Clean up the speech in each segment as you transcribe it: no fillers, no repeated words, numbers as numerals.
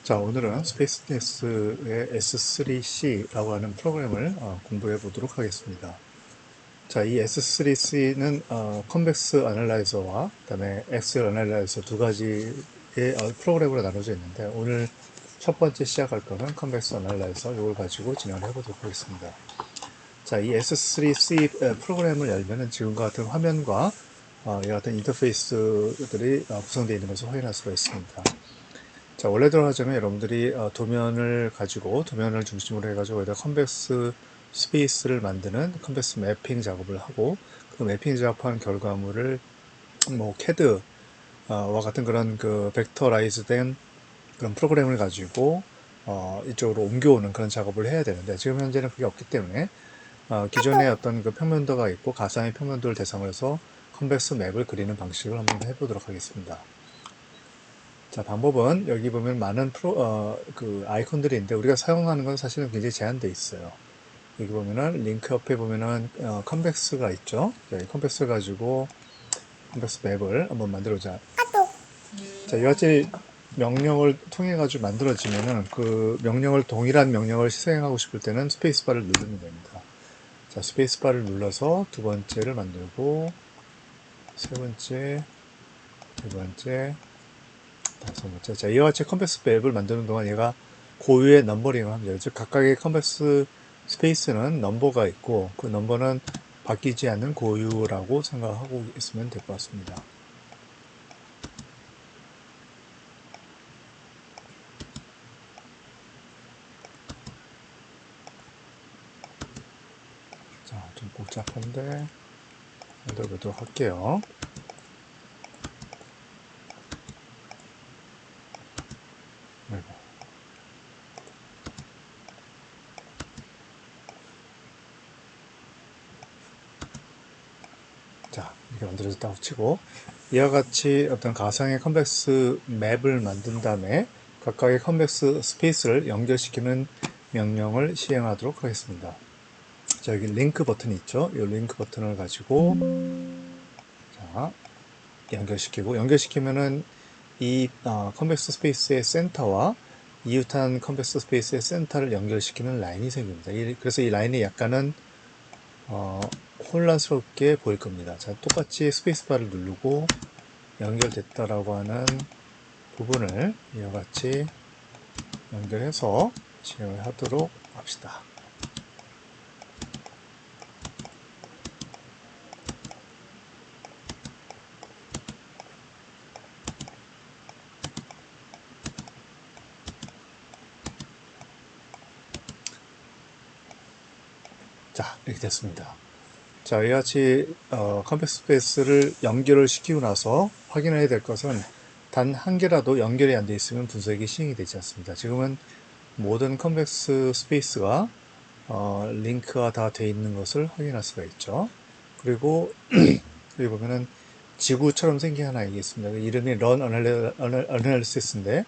자, 오늘은 스페이스댄스의 S3C라고 하는 프로그램을 공부해 보도록 하겠습니다. 자, 이 S3C는 컨벡스 애널라이저와 그다음에 엑셀 애널라이저 두 가지의 프로그램으로 나눠져 있는데, 오늘 첫 번째 시작할 거는 컨벡스 애널라이저 이걸 가지고 진행을 해 보도록 하겠습니다. 자, 이 S3C 프로그램을 열면은 지금과 같은 화면과 이와 같은 인터페이스들이 구성되어 있는 것을 확인할 수가 있습니다. 자, 원래대로 하자면 여러분들이 도면을 가지고 도면을 중심으로 해가지고 여기다 컨벡스 스페이스를 만드는 컨벡스 매핑 작업을 하고, 그 매핑 작업한 결과물을 뭐 CAD와 같은 그런 그 벡터라이즈된 그런 프로그램을 가지고 이쪽으로 옮겨오는 그런 작업을 해야 되는데, 지금 현재는 그게 없기 때문에 기존에 어떤 그 평면도가 있고 가상의 평면도를 대상으로 해서 컨벡스 맵을 그리는 방식을 한번 해보도록 하겠습니다. 자, 방법은 여기 보면 많은 그 아이콘들이 있는데, 우리가 사용하는 건 사실은 굉장히 제한되어 있어요. 여기 보면은 링크 옆에 보면은 컨벡스가 있죠. 자, 이 컨벡스 가지고 컨벡스 맵을 한번 만들어보자. 자, 이같이 명령을 통해 가지고 만들어지면은 그 명령을 동일한 명령을 실행하고 싶을 때는 스페이스바를 누르면 됩니다. 자, 스페이스바를 눌러서 두 번째를 만들고, 세 번째, 네 번째, 다섯 번째. 자, 이와 같이 컨벡스 맵을 만드는 동안 얘가 고유의 넘버링을 합니다. 즉, 각각의 컨벡스 스페이스는 넘버가 있고, 그 넘버는 바뀌지 않는 고유라고 생각하고 있으면 될 것 같습니다. 자, 좀 복잡한데 만들어보도록 할게요. 아이고. 자, 이렇게 만들어졌다고 치고, 이와 같이 어떤 가상의 컨벡스 맵을 만든 다음에 각각의 컨벡스 스페이스를 연결시키는 명령을 시행하도록 하겠습니다. 자, 여기 링크 버튼이 있죠. 이 링크 버튼을 가지고 자, 연결시키면은 이 컨벡스 스페이스의 센터와 이웃한 컨벡스 스페이스의 센터를 연결시키는 라인이 생깁니다. 그래서 이 라인이 약간은 혼란스럽게 보일 겁니다. 자, 똑같이 스페이스바를 누르고 연결됐다라고 하는 부분을 이와 같이 연결해서 진행을 하도록 합시다. 자, 이렇게 됐습니다. 자, 이와 같이 컨벡스 스페이스를 연결을 시키고 나서 확인해야 될 것은, 단 한 개라도 연결이 안 돼 있으면 분석이 시행이 되지 않습니다. 지금은 모든 컨벡스 스페이스가 링크가 다 돼 있는 것을 확인할 수가 있죠. 그리고 여기 보면은 지구처럼 생긴 하나 있습니다. 이름이 Run Analysis인데,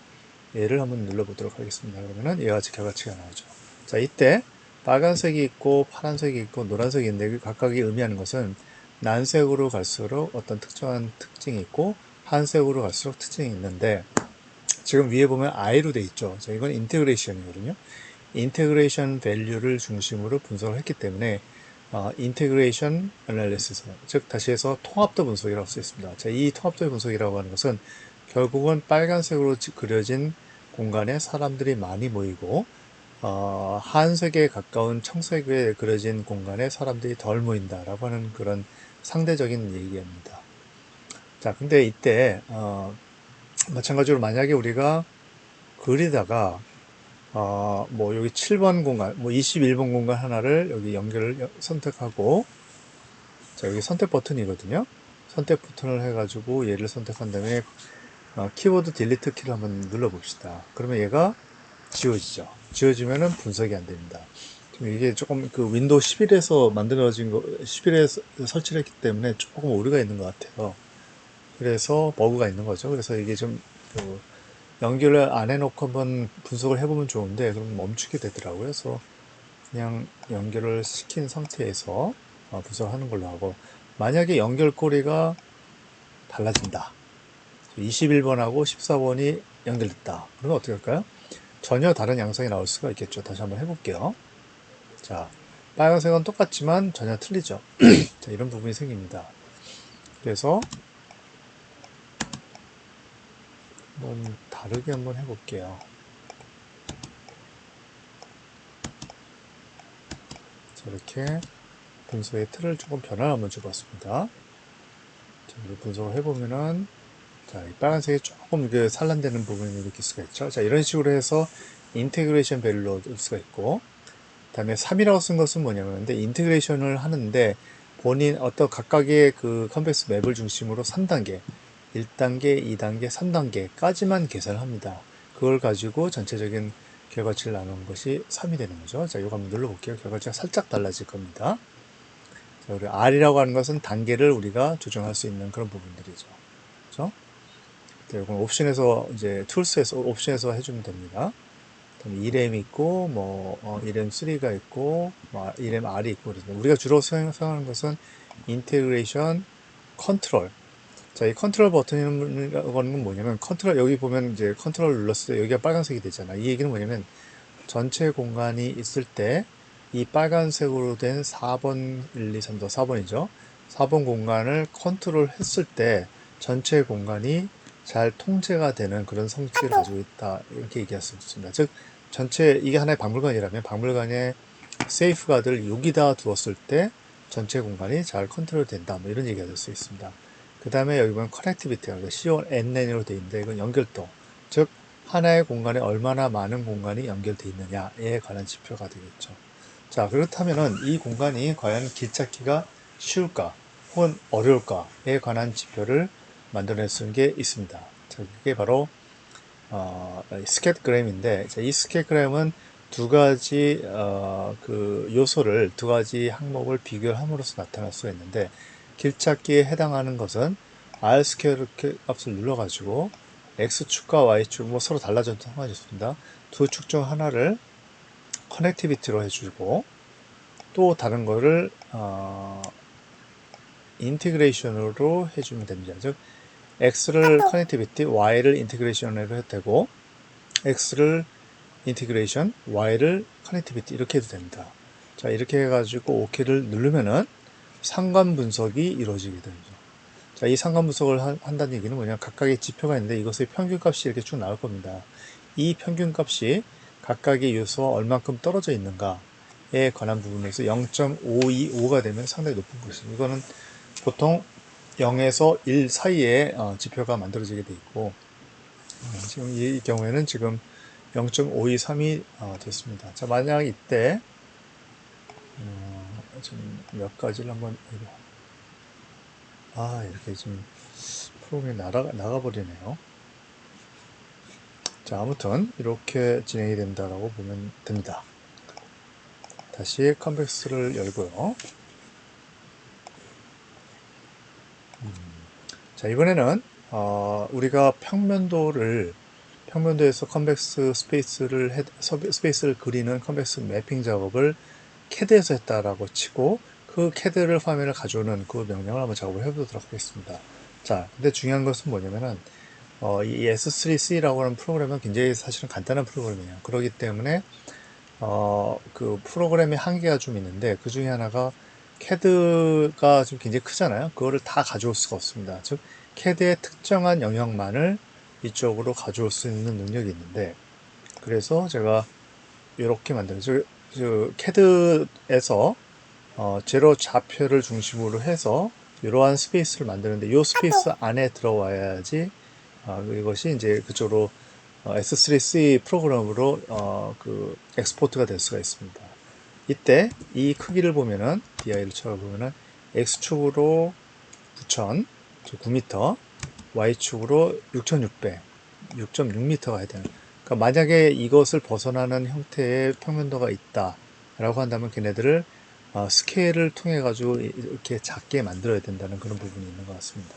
얘를 한번 눌러보도록 하겠습니다. 그러면은 이와 같이 결과치가 나오죠. 자, 이때 빨간색이 있고 파란색이 있고 노란색이 있는데, 각각이 의미하는 것은 난색으로 갈수록 어떤 특정한 특징이 있고, 한색으로 갈수록 특징이 있는데, 지금 위에 보면 I로 돼 있죠. 자, 이건 인테그레이션이거든요. 인테그레이션 밸류를 중심으로 분석을 했기 때문에 인테그레이션 애널리시스, 즉 다시 해서 통합도 분석이라고 할 수 있습니다. 자, 이 통합도 분석이라고 하는 것은 결국은 빨간색으로 그려진 공간에 사람들이 많이 모이고, 한색에 가까운 청색에 그려진 공간에 사람들이 덜 모인다라고 하는 그런 상대적인 얘기입니다. 자, 근데 이때 마찬가지로 만약에 우리가 그리다가 뭐 여기 7번 공간, 뭐 21번 공간 하나를 여기 연결을 선택하고, 자, 여기 선택 버튼이거든요. 선택 버튼을 해가지고 얘를 선택한 다음에 키보드 딜리트 키를 한번 눌러봅시다. 그러면 얘가 지워지죠. 지워지면은 분석이 안 됩니다. 지금 이게 조금 그 윈도우 11에서 만들어진 거, 11에서 설치를 했기 때문에 조금 오류가 있는 것 같아요. 그래서 버그가 있는 거죠. 그래서 이게 좀그 연결을 안 해놓고 한번 분석을 해보면 좋은데, 그럼 멈추게 되더라고요. 그래서 그냥 연결을 시킨 상태에서 분석하는 걸로 하고, 만약에 연결고리가 달라진다. 21번하고 14번이 연결됐다. 그러면 어떻게 할까요? 전혀 다른 양상이 나올 수가 있겠죠. 다시 한번 해볼게요. 자, 빨간색은 똑같지만 전혀 틀리죠. 자, 이런 부분이 생깁니다. 그래서 한번 다르게 한번 해볼게요. 자, 이렇게 분석의 틀을 조금 변화를 한번 줘봤습니다. 자, 이렇게 분석을 해보면은, 자, 이 빨간색이 조금 그 산란되는 부분을 느낄 수가 있죠. 자, 이런 식으로 해서 인테그레이션 밸류를 얻을 수가 있고, 그 다음에 3이라고 쓴 것은 뭐냐면, 근데 인테그레이션을 하는데, 본인 어떤 각각의 그 컨벡스 맵을 중심으로 3단계, 1단계, 2단계, 3단계까지만 계산을 합니다. 그걸 가지고 전체적인 결과치를 나누는 것이 3이 되는 거죠. 자, 이거 한번 눌러볼게요. 결과치가 살짝 달라질 겁니다. 자, 우리 R이라고 하는 것은 단계를 우리가 조정할 수 있는 그런 부분들이죠. 그렇죠? 네, 이건 옵션에서 이제 툴스에서 옵션에서 해주면 됩니다. 그럼 이렘이 있고 이렘 3가 있고 이렘 R이 있고 그래서 우리가 주로 사용하는 것은 인테그레이션 컨트롤. 자, 이 컨트롤 버튼이라고 하는 건 뭐냐면 컨트롤 여기 보면 이제 컨트롤 눌렀을 때 여기가 빨간색이 되잖아. 이 얘기는 뭐냐면 전체 공간이 있을 때 이 빨간색으로 된 4번 1, 2, 3, 4, 4번이죠. 4번 공간을 컨트롤 했을 때 전체 공간이 잘 통제가 되는 그런 성질을 가지고 있다. 이렇게 얘기할 수 있습니다. 즉 전체 이게 하나의 박물관이라면 박물관에 세이프가드를 여기다 두었을 때 전체 공간이 잘 컨트롤 된다. 뭐 이런 얘기가 될 수 있습니다. 그 다음에 여기 보면 커넥티비티가 CONN으로 되어 있는데 이건 연결도. 즉 하나의 공간에 얼마나 많은 공간이 연결되어 있느냐에 관한 지표가 되겠죠. 자, 그렇다면은 이 공간이 과연 길찾기가 쉬울까 혹은 어려울까에 관한 지표를 만들어낼 수 있는 게 있습니다. 자, 그게 바로 스캣그램인데 이 스캣그램은 두 가지 그 요소를 두 가지 항목을 비교함으로써 나타날 수가 있는데 길찾기에 해당하는 것은 R 스퀘어 값을 눌러가지고 X축과 Y축 뭐 서로 달라져도 상관이 없습니다. 두 축 중 하나를 커넥티비티로 해주고 또 다른 거를 인티그레이션으로 해주면 됩니다. 즉 X를 커넥티비티, Y를 인티그레이션으로 해도 되고 X를 인티그레이션, Y를 커넥티비티 이렇게 해도 됩니다. 자, 이렇게 해가지고 OK를 누르면은 상관 분석이 이루어지게 됩니다. 자, 이 상관 분석을 한다는 얘기는 뭐냐, 각각의 지표가 있는데 이것의 평균값이 이렇게 쭉 나올 겁니다. 이 평균값이 각각의 요소와 얼만큼 떨어져 있는가에 관한 부분에서 0.525가 되면 상당히 높은 것입니다. 이거는 보통 0에서 1 사이에 지표가 만들어지게 돼 있고 지금 이 경우에는 지금 0.523이 됐습니다. 자, 만약 이때 지금 몇 가지를 한번 이렇게 지금 프로그램이 나가버리네요. 자, 아무튼 이렇게 진행이 된다라고 보면 됩니다. 다시 컨벡스를 열고요. 자, 이번에는 우리가 평면도에서 컨벡스 스페이스를 그리는 컨벡스 매핑 작업을 CAD에서 했다라고 치고 그 CAD를 화면을 가져오는 그 명령을 한번 작업을 해보도록 하겠습니다. 자, 근데 중요한 것은 뭐냐면은 이 S3C라고 하는 프로그램은 굉장히 사실은 간단한 프로그램이에요. 그렇기 때문에 그 프로그램의 한계가 좀 있는데 그 중에 하나가 CAD가 좀 굉장히 크잖아요. 그거를 다 가져올 수가 없습니다. 즉 CAD의 특정한 영역만을 이쪽으로 가져올 수 있는 능력이 있는데 그래서 제가 이렇게 만들어요. CAD에서 제로 좌표를 중심으로 해서 이러한 스페이스를 만드는데 이 스페이스 안에 들어와야지 이것이 이제 그쪽으로 S3C 프로그램으로 그 엑스포트가 될 수가 있습니다. 이때 이 크기를 보면은 DI를 쳐보면은 X축으로 9,000, 9m, Y축으로 6,600, 6.6m가 해야 되는. 그러니까 만약에 이것을 벗어나는 형태의 평면도가 있다라고 한다면 걔네들을 스케일을 통해 가지고 이렇게 작게 만들어야 된다는 그런 부분이 있는 것 같습니다.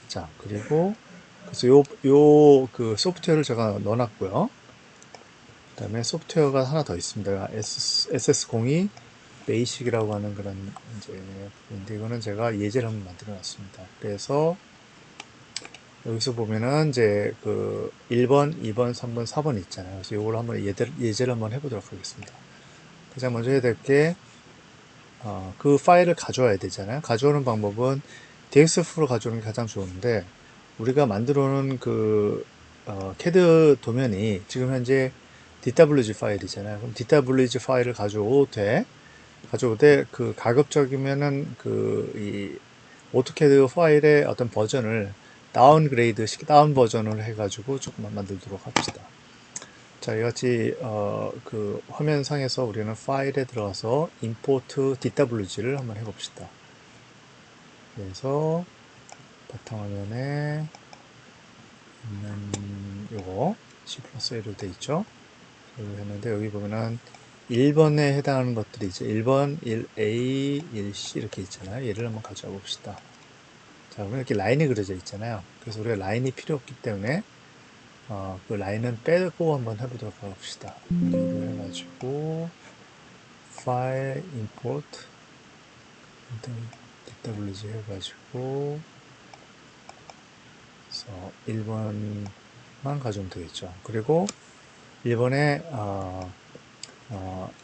자, 그리고 그래서 그 소프트웨어를 제가 넣어놨고요. 그 다음에 소프트웨어가 하나 더 있습니다. SS02 베이식이라고 하는 그런 이제 부분인데 이거는 제가 예제를 한번 만들어 놨습니다. 그래서 여기서 보면은 이제 그 1번, 2번, 3번, 4번 있잖아요. 그래서 이걸 한번 예제를 한번 해보도록 하겠습니다. 가장 먼저 해야 될 게 그 파일을 가져와야 되잖아요. 가져오는 방법은 DXF로 가져오는 게 가장 좋은데 우리가 만들어 놓은 그 CAD 도면이 지금 현재 DWG 파일이잖아요. 그럼 DWG 파일을 가져오되 그 가급적이면은 이 오토캐드 파일의 어떤 버전을 다운 버전을 해가지고 조금만 만들도록 합시다. 자, 이같이 그 화면상에서 우리는 파일에 들어가서 import DWG를 한번 해봅시다. 그래서 바탕화면에 있는 요거 C++로 돼 있죠. 이걸 했는데 여기 보면은 1번에 해당하는 것들이 이제 1번, 1A, 1C 이렇게 있잖아요. 얘를 한번 가져와 봅시다. 자, 그럼 이렇게 라인이 그려져 있잖아요. 그래서 우리가 라인이 필요 없기 때문에 그 라인은 빼고 한번 해보도록 합시다. 뉴로 해가지고 파일 import DWG 해가지고 그래서 1번만 가져오면 되겠죠. 그리고 1번에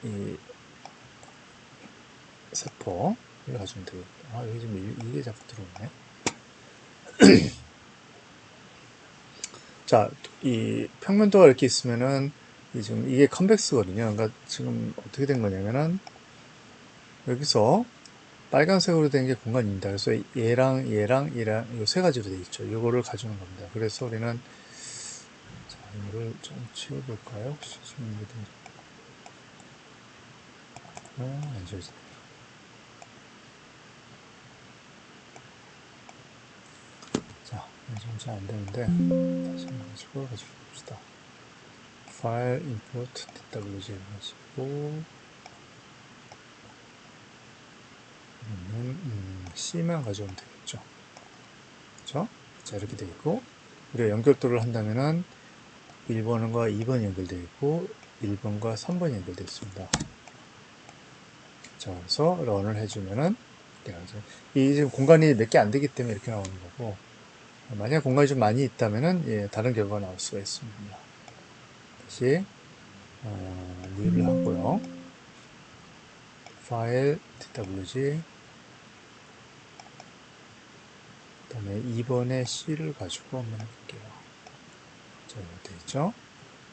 이 세포를 가져오면 되겠다. 여기 지금 이게 자꾸 들어오네. 자, 이 평면도가 이렇게 있으면은 지금 이게 컨벡스거든요. 그러니까 지금 어떻게 된 거냐면은 여기서 빨간색으로 된 게 공간입니다. 그래서 얘랑 이 세 가지로 돼 있죠. 이거를 가져오는 겁니다. 그래서 우리는 자, 이거를 좀 치워볼까요? 혹시 지금 안 지워지네. 자, 지금 잘 안 되는데 다시 해가지고 봅시다. 파일 import DWG 해가지고 그러면 C만 가져오면 되겠죠. 그렇죠? 자, 이렇게 되어 있고 우리가 연결도를 한다면은 1번과 2번이 연결되어 있고 1번과 3번이 연결되어 있습니다. 자, 그래서 런을 해주면은 이 지금 공간이 몇 개 안 되기 때문에 이렇게 나오는 거고 만약 공간이 좀 많이 있다면은 예, 다른 결과가 나올 수가 있습니다. 다시 뉴를 하고요. 파일 DWG 그다음에 2번의 C를 가지고 한번 해볼게요. 자, 이렇게 되어 있죠.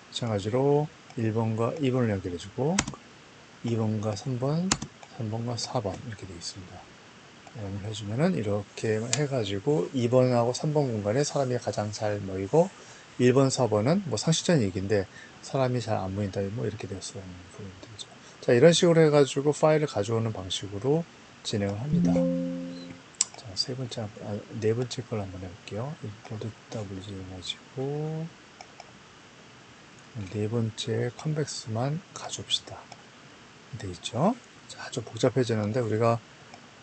마찬가지로 1번과 2번을 연결해주고 2번과 3번, 3번과 4번 이렇게 되어 있습니다. 런을 해주면은 이렇게 해가지고 2번하고 3번 공간에 사람이 가장 잘 모이고 1번, 4번은 뭐 상식적인 얘기인데 사람이 잘 안 보인다 뭐 이렇게 되었어요. 되죠. 자, 이런 식으로 해가지고 파일을 가져오는 방식으로 진행을 합니다. 자, 네 번째 걸 한번 해볼게요. import WG 해가지고 네 번째 컨벡스만 가져옵시다. 돼 있죠. 자, 좀 복잡해지는데 우리가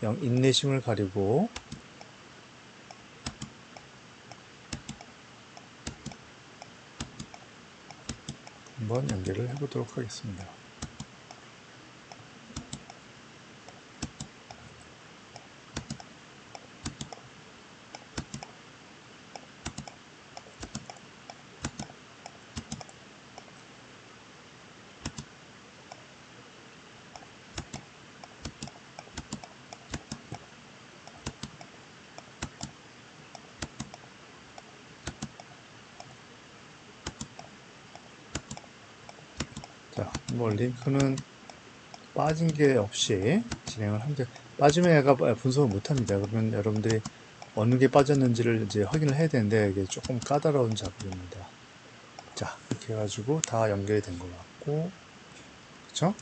인내심을 가리고 한번 연결을 해보도록 하겠습니다. 자, 뭐 링크는 빠진 게 없이 진행을 하는데 빠지면 얘가 분석을 못합니다. 그러면 여러분들이 어느 게 빠졌는지를 이제 확인을 해야 되는데 이게 조금 까다로운 작업입니다. 자, 이렇게 해가지고 다 연결이 된 것 같고, 그쵸?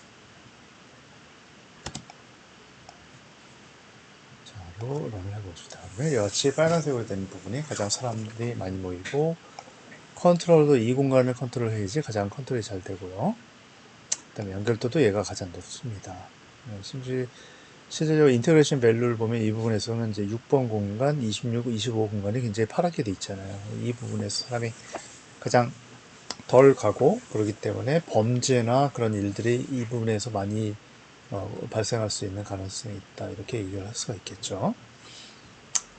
자로 런을 해봅시다. 그러면 여치 빨간색으로 된 부분이 가장 사람들이 많이 모이고 컨트롤도 이 공간을 컨트롤해야지 가장 컨트롤이 잘 되고요. 그 다음에 연결도도 얘가 가장 높습니다. 실제로 인테그레이션 밸류를 보면 이 부분에서는 이제 6번 공간, 26, 25 공간이 굉장히 파랗게 돼 있잖아요. 이 부분에서 사람이 가장 덜 가고 그렇기 때문에 범죄나 그런 일들이 이 부분에서 많이 발생할 수 있는 가능성이 있다. 이렇게 얘기를 할 수가 있겠죠.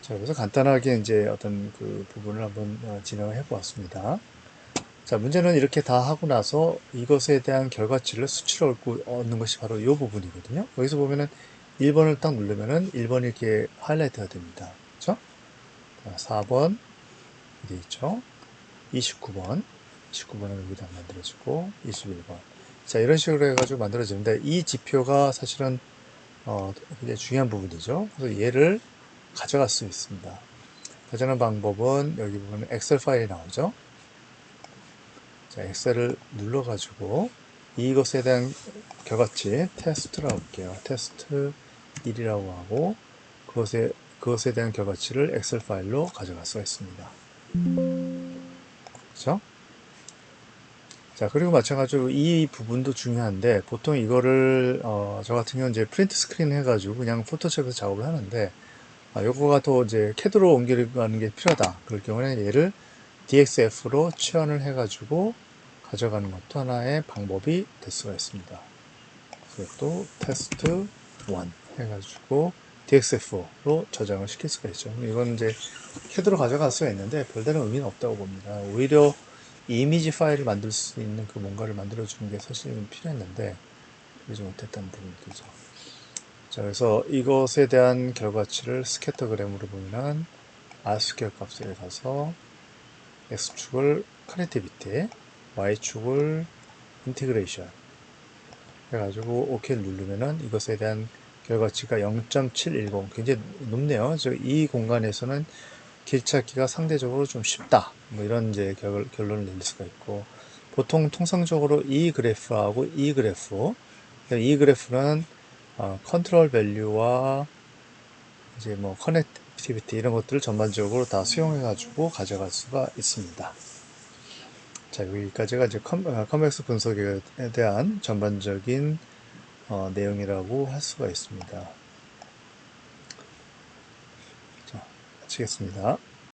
자, 그래서 간단하게 이제 어떤 그 부분을 한번 진행을 해 보았습니다. 자, 문제는 이렇게 다 하고 나서 이것에 대한 결과치를 수치로 얻는 것이 바로 이 부분이거든요. 여기서 보면은 1번을 딱 누르면은 1번이 이렇게 하이라이트가 됩니다. 그렇죠? 4번 되어 있죠. 29번, 29번은 여기다 만들어지고 21번. 자, 이런 식으로 해가지고 만들어지는데 이 지표가 사실은 굉장히 중요한 부분이죠. 그래서 얘를 가져갈 수 있습니다. 가져가는 방법은 여기 보면 엑셀 파일이 나오죠. 자, 엑셀을 눌러가지고 이것에 대한 결과치 테스트라고 할게요. 테스트 1이라고 하고 그것에 대한 결과치를 엑셀 파일로 가져갈 수가 있습니다. 그렇죠? 자, 그리고 마찬가지로 이 부분도 중요한데 보통 이거를 저 같은 경우는 이제 프린트 스크린 해가지고 그냥 포토샵에서 작업을 하는데 요거가 더 이제 CAD로 옮겨가는 게 필요하다. 그럴 경우에는 얘를 DXF로 치환을 해가지고 가져가는 것도 하나의 방법이 될 수가 있습니다. 그것도 테스트 1 해가지고 DXF로 저장을 시킬 수가 있죠. 이건 이제 CAD로 가져갈 수가 있는데 별다른 의미는 없다고 봅니다. 오히려 이미지 파일을 만들 수 있는 그 뭔가를 만들어주는 게 사실은 필요했는데 그러지 못했다는 부분이죠. 자, 그래서 이것에 대한 결과치를 스캐터그램으로 보면 R스퀘어 값에 가서 X축을 커넥티비티, Y축을 인티그레이션 해가지고 OK를 누르면은 이것에 대한 결과치가 0.710 굉장히 높네요. 이 공간에서는 길찾기가 상대적으로 좀 쉽다. 뭐 이런 이제 결론을 내릴 수가 있고 보통 통상적으로 이 그래프하고 이 그래프는 컨트롤 밸류와 이제 뭐 커넥티비티 이런 것들을 전반적으로 다 수용해 가지고 가져갈 수가 있습니다. 자, 여기까지가 이제 컴백스 분석에 대한 전반적인 내용이라고 할 수가 있습니다. 자, 마치겠습니다.